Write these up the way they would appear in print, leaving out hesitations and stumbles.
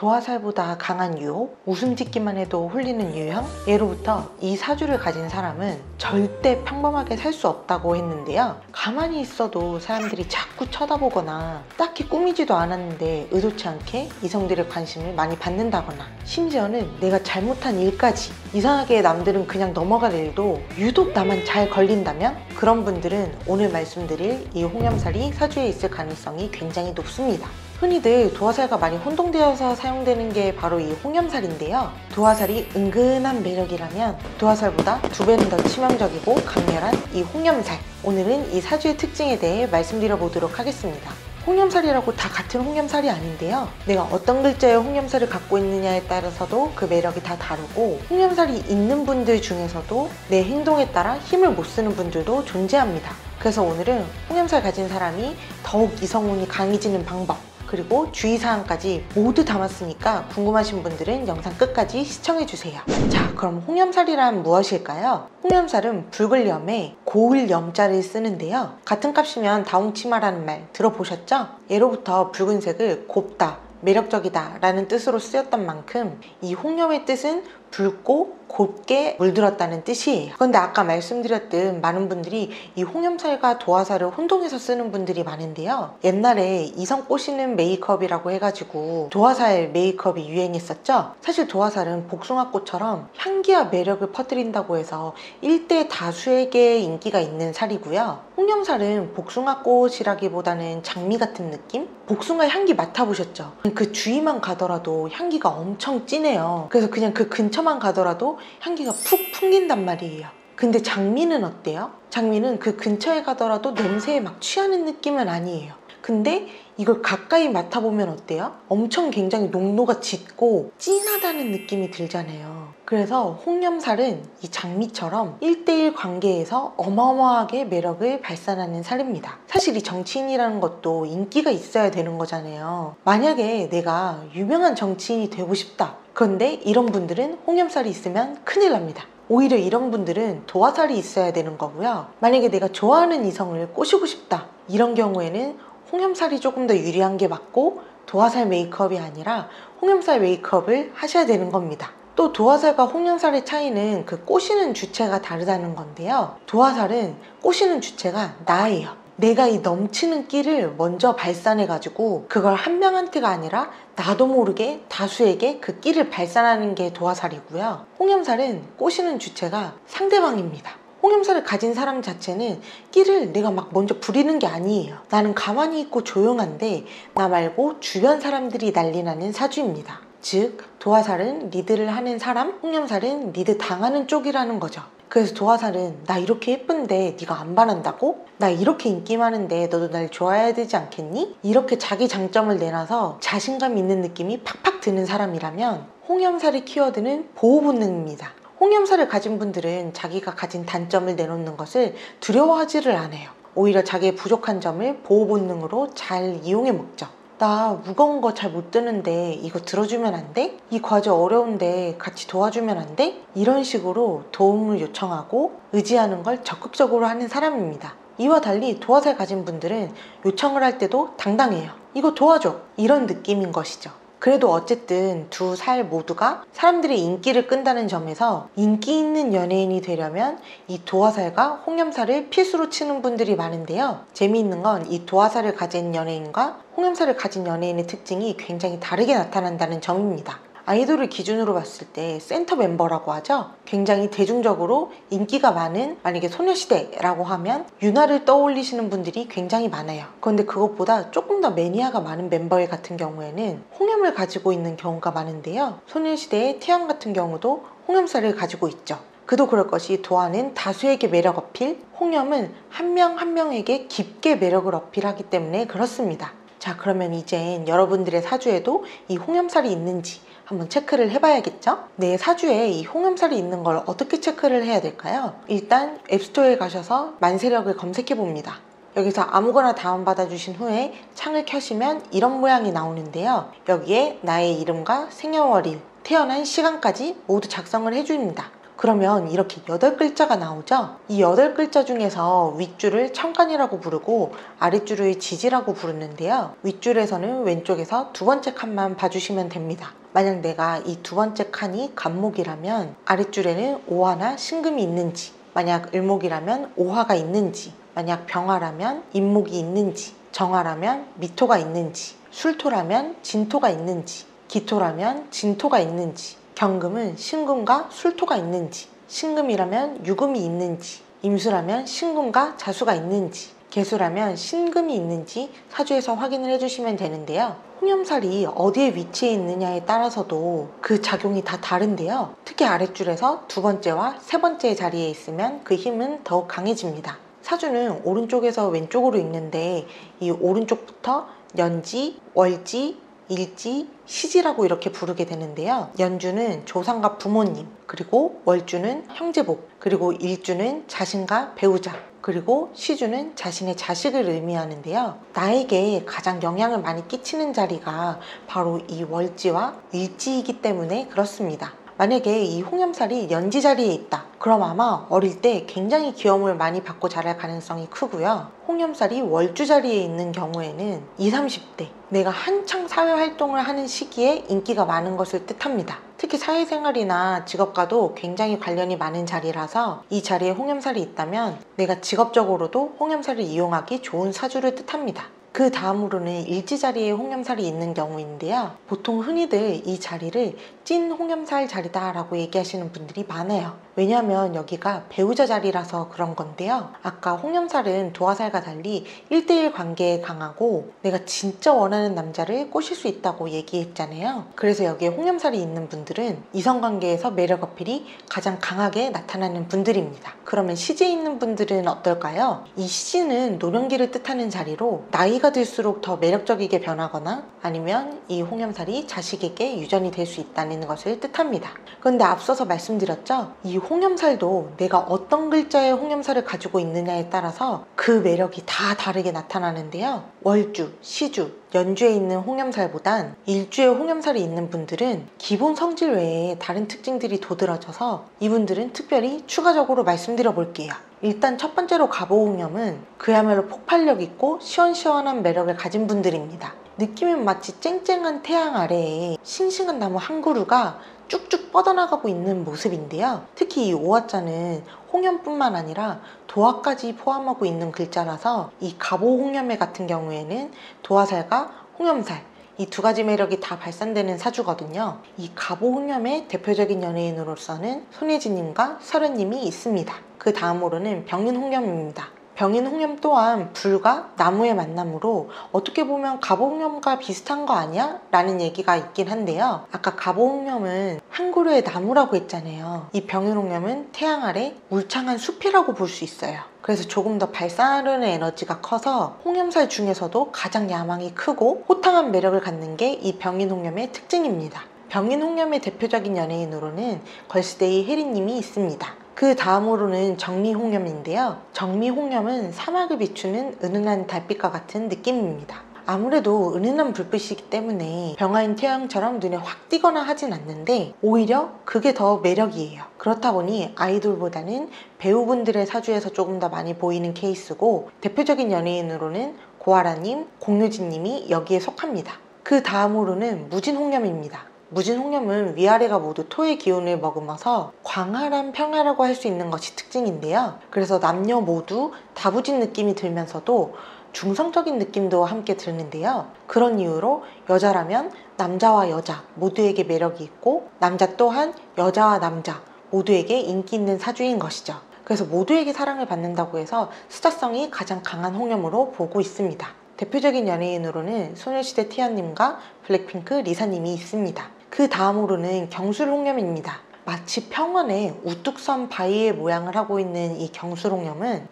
도화살보다 강한 유혹, 웃음 짓기만 해도 홀리는 유형. 예로부터 이 사주를 가진 사람은 절대 평범하게 살 수 없다고 했는데요. 가만히 있어도 사람들이 자꾸 쳐다보거나 딱히 꾸미지도 않았는데 의도치 않게 이성들의 관심을 많이 받는다거나, 심지어는 내가 잘못한 일까지 이상하게 남들은 그냥 넘어갈 일도 유독 나만 잘 걸린다면 그런 분들은 오늘 말씀드릴 이 홍염살이 사주에 있을 가능성이 굉장히 높습니다. 흔히들 도화살과 많이 혼동되어서 사용되는 게 바로 이 홍염살인데요. 도화살이 은근한 매력이라면 도화살보다 2배는 더 치명적이고 강렬한 이 홍염살. 오늘은 이 사주의 특징에 대해 말씀드려 보도록 하겠습니다. 홍염살이라고 다 같은 홍염살이 아닌데요. 내가 어떤 글자의 홍염살을 갖고 있느냐에 따라서도 그 매력이 다 다르고, 홍염살이 있는 분들 중에서도 내 행동에 따라 힘을 못 쓰는 분들도 존재합니다. 그래서 오늘은 홍염살 가진 사람이 더욱 이성운이 강해지는 방법, 그리고 주의사항까지 모두 담았으니까 궁금하신 분들은 영상 끝까지 시청해주세요. 자, 그럼 홍염살이란 무엇일까요? 홍염살은 붉을 염에 고을 염자를 쓰는데요. 같은 값이면 다홍치마라는 말 들어보셨죠? 예로부터 붉은색을 곱다, 매력적이다 라는 뜻으로 쓰였던 만큼 이 홍염의 뜻은 붉고 곱게 물들었다는 뜻이에요. 그런데 아까 말씀드렸듯 많은 분들이 이 홍염살과 도화살을 혼동해서 쓰는 분들이 많은데요. 옛날에 이성 꼬시는 메이크업이라고 해가지고 도화살 메이크업이 유행했었죠. 사실 도화살은 복숭아꽃처럼 향기와 매력을 퍼뜨린다고 해서 일대 다수에게 인기가 있는 살이고요. 홍염살은 복숭아꽃이라기보다는 장미 같은 느낌? 복숭아 향기 맡아보셨죠? 그 주위만 가더라도 향기가 엄청 진해요. 그래서 그냥 그 근처만 가더라도 향기가 푹 풍긴단 말이에요. 근데 장미는 어때요? 장미는 그 근처에 가더라도 냄새에 막 취하는 느낌은 아니에요. 근데 이걸 가까이 맡아보면 어때요? 엄청 굉장히 농도가 짙고 진하다는 느낌이 들잖아요. 그래서 홍염살은 이 장미처럼 1대1 관계에서 어마어마하게 매력을 발산하는 살입니다. 사실 이 정치인이라는 것도 인기가 있어야 되는 거잖아요. 만약에 내가 유명한 정치인이 되고 싶다. 그런데 이런 분들은 홍염살이 있으면 큰일 납니다. 오히려 이런 분들은 도화살이 있어야 되는 거고요. 만약에 내가 좋아하는 이성을 꼬시고 싶다. 이런 경우에는 홍염살이 조금 더 유리한 게 맞고 도화살 메이크업이 아니라 홍염살 메이크업을 하셔야 되는 겁니다. 또 도화살과 홍염살의 차이는 그 꼬시는 주체가 다르다는 건데요. 도화살은 꼬시는 주체가 나예요. 내가 이 넘치는 끼를 먼저 발산해가지고 그걸 한 명한테가 아니라 나도 모르게 다수에게 그 끼를 발산하는 게 도화살이고요. 홍염살은 꼬시는 주체가 상대방입니다. 홍염살을 가진 사람 자체는 끼를 내가 막 먼저 부리는 게 아니에요. 나는 가만히 있고 조용한데 나 말고 주변 사람들이 난리나는 사주입니다. 즉 도화살은 리드를 하는 사람, 홍염살은 리드 당하는 쪽이라는 거죠. 그래서 도화살은 나 이렇게 예쁜데 네가 안 반한다고? 나 이렇게 인기 많은데 너도 날 좋아해야 되지 않겠니? 이렇게 자기 장점을 내놔서 자신감 있는 느낌이 팍팍 드는 사람이라면 홍염살의 키워드는 보호 본능입니다. 홍염살을 가진 분들은 자기가 가진 단점을 내놓는 것을 두려워하지를 않아요. 오히려 자기의 부족한 점을 보호 본능으로 잘 이용해 먹죠. 나 무거운 거 잘 못 드는데 이거 들어주면 안 돼? 이 과제 어려운데 같이 도와주면 안 돼? 이런 식으로 도움을 요청하고 의지하는 걸 적극적으로 하는 사람입니다. 이와 달리 도화살 가진 분들은 요청을 할 때도 당당해요. 이거 도와줘! 이런 느낌인 것이죠. 그래도 어쨌든 두 살 모두가 사람들의 인기를 끈다는 점에서 인기 있는 연예인이 되려면 이 도화살과 홍염살을 필수로 치는 분들이 많은데요. 재미있는 건 이 도화살을 가진 연예인과 홍염살을 가진 연예인의 특징이 굉장히 다르게 나타난다는 점입니다. 아이돌을 기준으로 봤을 때 센터 멤버라고 하죠. 굉장히 대중적으로 인기가 많은, 만약에 소녀시대라고 하면 윤아를 떠올리시는 분들이 굉장히 많아요. 그런데 그것보다 조금 더 매니아가 많은 멤버 같은 경우에는 홍염을 가지고 있는 경우가 많은데요. 소녀시대의 태연 같은 경우도 홍염살을 가지고 있죠. 그도 그럴 것이 도화는 다수에게 매력 어필, 홍염은 한 명 한 명에게 깊게 매력을 어필하기 때문에 그렇습니다. 자, 그러면 이젠 여러분들의 사주에도 이 홍염살이 있는지 한번 체크를 해봐야겠죠? 내 사주에 이 홍염살이 있는 걸 어떻게 체크를 해야 될까요? 일단 앱스토어에 가셔서 만세력을 검색해 봅니다. 여기서 아무거나 다운받아 주신 후에 창을 켜시면 이런 모양이 나오는데요. 여기에 나의 이름과 생년월일, 태어난 시간까지 모두 작성을 해줍니다. 그러면 이렇게 8글자가 나오죠? 이 8글자 중에서 윗줄을 천간이라고 부르고 아랫줄을 지지라고 부르는데요. 윗줄에서는 왼쪽에서 두 번째 칸만 봐주시면 됩니다. 만약 내가 이 두 번째 칸이 간목이라면 아랫줄에는 오화나 신금이 있는지, 만약 을목이라면 오화가 있는지, 만약 병화라면 인목이 있는지, 정화라면 미토가 있는지, 술토라면 진토가 있는지, 기토라면 진토가 있는지, 경금은 신금과 술토가 있는지, 신금이라면 유금이 있는지, 임수라면 신금과 자수가 있는지, 계수라면 신금이 있는지 사주에서 확인을 해주시면 되는데요. 홍염살이 어디에 위치해 있느냐에 따라서도 그 작용이 다 다른데요. 특히 아랫줄에서 두 번째와 세 번째 자리에 있으면 그 힘은 더욱 강해집니다. 사주는 오른쪽에서 왼쪽으로 읽는데 이 오른쪽부터 연지, 월지, 일지, 시지라고 이렇게 부르게 되는데요. 연주는 조상과 부모님, 그리고 월주는 형제복, 그리고 일주는 자신과 배우자, 그리고 시주는 자신의 자식을 의미하는데요. 나에게 가장 영향을 많이 끼치는 자리가 바로 이 월지와 일지이기 때문에 그렇습니다. 만약에 이 홍염살이 연지 자리에 있다, 그럼 아마 어릴 때 굉장히 귀여움을 많이 받고 자랄 가능성이 크고요. 홍염살이 월주 자리에 있는 경우에는 20, 30대 내가 한창 사회활동을 하는 시기에 인기가 많은 것을 뜻합니다. 특히 사회생활이나 직업과도 굉장히 관련이 많은 자리라서 이 자리에 홍염살이 있다면 내가 직업적으로도 홍염살을 이용하기 좋은 사주를 뜻합니다. 그 다음으로는 일지 자리에 홍염살이 있는 경우인데요. 보통 흔히들 이 자리를 찐 홍염살 자리다 라고 얘기하시는 분들이 많아요. 왜냐하면 여기가 배우자 자리라서 그런 건데요. 아까 홍염살은 도화살과 달리 1대1 관계에 강하고 내가 진짜 원하는 남자를 꼬실 수 있다고 얘기했잖아요. 그래서 여기에 홍염살이 있는 분들은 이성관계에서 매력 어필이 가장 강하게 나타나는 분들입니다. 그러면 시지에 있는 분들은 어떨까요? 이 시지는 노년기를 뜻하는 자리로 나이가 들수록 더 매력적이게 변하거나 아니면 이 홍염살이 자식에게 유전이 될 수 있다는 것을 뜻합니다. 그런데 앞서서 말씀드렸죠? 이 홍염살도 내가 어떤 글자의 홍염살을 가지고 있느냐에 따라서 그 매력이 다 다르게 나타나는데요. 월주, 시주, 연주에 있는 홍염살보단 일주에 홍염살이 있는 분들은 기본 성질 외에 다른 특징들이 도드라져서 이분들은 특별히 추가적으로 말씀드려 볼게요. 일단 첫 번째로 갑오홍염은 그야말로 폭발력 있고 시원시원한 매력을 가진 분들입니다. 느낌은 마치 쨍쨍한 태양 아래에 싱싱한 나무 한 그루가 쭉쭉 뻗어나가고 있는 모습인데요. 특히 이 오화자는 홍염뿐만 아니라 도화까지 포함하고 있는 글자라서 이 갑오홍염의 같은 경우에는 도화살과 홍염살 이 두 가지 매력이 다 발산되는 사주거든요. 이 갑오홍염의 대표적인 연예인으로서는 손예진님과 설현님이 있습니다. 그 다음으로는 병인홍염입니다. 병인홍염 또한 불과 나무의 만남으로 어떻게 보면 갑오홍염과 비슷한 거 아니야? 라는 얘기가 있긴 한데요. 아까 갑오홍염은 한 그루의 나무라고 했잖아요. 이 병인홍염은 태양 아래 울창한 숲이라고 볼 수 있어요. 그래서 조금 더 발산하는 에너지가 커서 홍염살 중에서도 가장 야망이 크고 호탕한 매력을 갖는 게 이 병인홍염의 특징입니다. 병인홍염의 대표적인 연예인으로는 걸스데이 혜리님이 있습니다. 그 다음으로는 정미홍염인데요. 정미홍염은 사막을 비추는 은은한 달빛과 같은 느낌입니다. 아무래도 은은한 불빛이기 때문에 병화인 태양처럼 눈에 확 띄거나 하진 않는데 오히려 그게 더 매력이에요. 그렇다 보니 아이돌보다는 배우분들의 사주에서 조금 더 많이 보이는 케이스고 대표적인 연예인으로는 고아라님, 공유진님이 여기에 속합니다. 그 다음으로는 무진홍염입니다. 무진홍염은 위아래가 모두 토의 기운을 머금어서 광활한 평화라고 할 수 있는 것이 특징인데요. 그래서 남녀 모두 다부진 느낌이 들면서도 중성적인 느낌도 함께 드는데요. 그런 이유로 여자라면 남자와 여자 모두에게 매력이 있고 남자 또한 여자와 남자 모두에게 인기 있는 사주인 것이죠. 그래서 모두에게 사랑을 받는다고 해서 스타성이 가장 강한 홍염으로 보고 있습니다. 대표적인 연예인으로는 소녀시대 티아님과 블랙핑크 리사님이 있습니다. 그 다음으로는 경술홍염입니다. 마치 평원에 우뚝 선 바위의 모양을 하고 있는 이 경술홍염은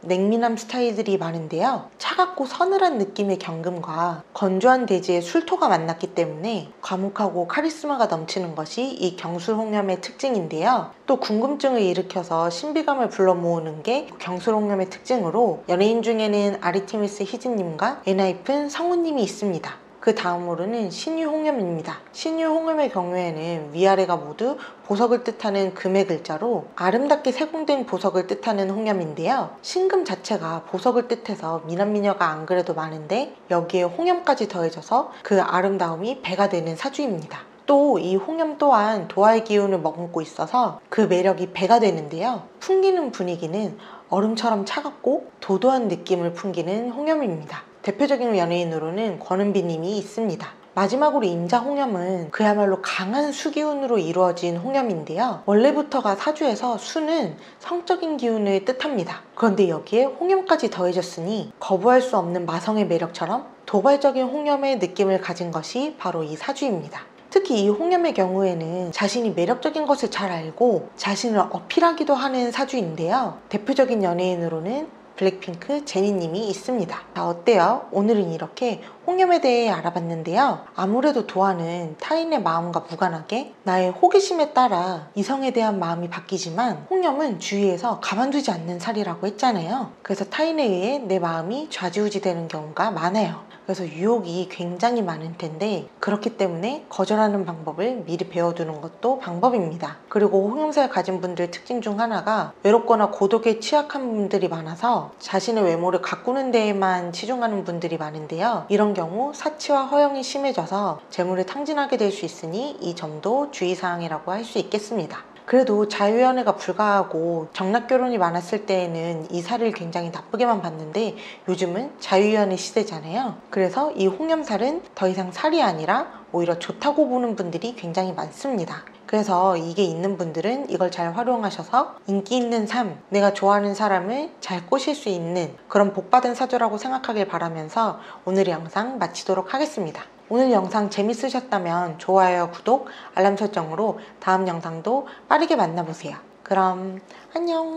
냉미남 스타일들이 많은데요. 차갑고 서늘한 느낌의 경금과 건조한 대지의 술토가 만났기 때문에 과묵하고 카리스마가 넘치는 것이 이 경술홍염의 특징인데요. 또 궁금증을 일으켜서 신비감을 불러 모으는 게 경술홍염의 특징으로 연예인 중에는 아리티미스 희진님과 엔하이픈 성우님이 있습니다. 그 다음으로는 신유홍염입니다. 신유홍염의 경우에는 위아래가 모두 보석을 뜻하는 금의 글자로 아름답게 세공된 보석을 뜻하는 홍염인데요. 신금 자체가 보석을 뜻해서 미남미녀가 안 그래도 많은데 여기에 홍염까지 더해져서 그 아름다움이 배가 되는 사주입니다. 또 이 홍염 또한 도화의 기운을 머금고 있어서 그 매력이 배가 되는데요. 풍기는 분위기는 얼음처럼 차갑고 도도한 느낌을 풍기는 홍염입니다. 대표적인 연예인으로는 권은비님이 있습니다. 마지막으로 임자홍염은 그야말로 강한 수기운으로 이루어진 홍염인데요. 원래부터가 사주에서 수는 성적인 기운을 뜻합니다. 그런데 여기에 홍염까지 더해졌으니 거부할 수 없는 마성의 매력처럼 도발적인 홍염의 느낌을 가진 것이 바로 이 사주입니다. 특히 이 홍염의 경우에는 자신이 매력적인 것을 잘 알고 자신을 어필하기도 하는 사주인데요. 대표적인 연예인으로는 블랙핑크 제니님이 있습니다. 자, 어때요? 오늘은 이렇게 홍염에 대해 알아봤는데요. 아무래도 도화는 타인의 마음과 무관하게 나의 호기심에 따라 이성에 대한 마음이 바뀌지만 홍염은 주위에서 가만두지 않는 살이라고 했잖아요. 그래서 타인에 의해 내 마음이 좌지우지되는 경우가 많아요. 그래서 유혹이 굉장히 많을 텐데 그렇기 때문에 거절하는 방법을 미리 배워두는 것도 방법입니다. 그리고 홍염살을 가진 분들 특징 중 하나가 외롭거나 고독에 취약한 분들이 많아서 자신의 외모를 가꾸는 데에만 치중하는 분들이 많은데요. 이런 경우 사치와 허영이 심해져서 재물을 탕진하게 될 수 있으니 이 점도 주의사항이라고 할 수 있겠습니다. 그래도 자유연애가 불가하고 정락결혼이 많았을 때에는 이 살을 굉장히 나쁘게만 봤는데 요즘은 자유연애 시대잖아요. 그래서 이 홍염살은 더 이상 살이 아니라 오히려 좋다고 보는 분들이 굉장히 많습니다. 그래서 이게 있는 분들은 이걸 잘 활용하셔서 인기 있는 삶, 내가 좋아하는 사람을 잘 꼬실 수 있는 그런 복받은 사주라고 생각하길 바라면서 오늘의 영상 마치도록 하겠습니다. 오늘 영상 재밌으셨다면 좋아요, 구독, 알람 설정으로 다음 영상도 빠르게 만나보세요. 그럼 안녕!